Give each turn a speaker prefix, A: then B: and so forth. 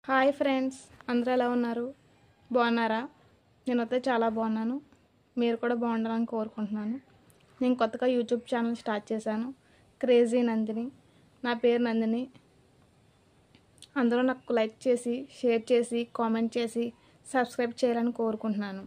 A: Hi friends, అందరూ ఎలా ఉన్నారు? బాగున్నారా? నేనైతే చాలా బాగున్నాను. మీరు కూడా బాగుండాలని కోరుకుంటున్నాను. నేను కొత్తగా యూట్యూబ్ ఛానల్ స్టార్ట్ చేశాను, క్రేజీ నందిని. నా పేరు నందిని. అందరూ నాకు లైక్ చేసి, షేర్ చేసి, కామెంట్ చేసి, సబ్స్క్రైబ్ చేయాలని కోరుకుంటున్నాను.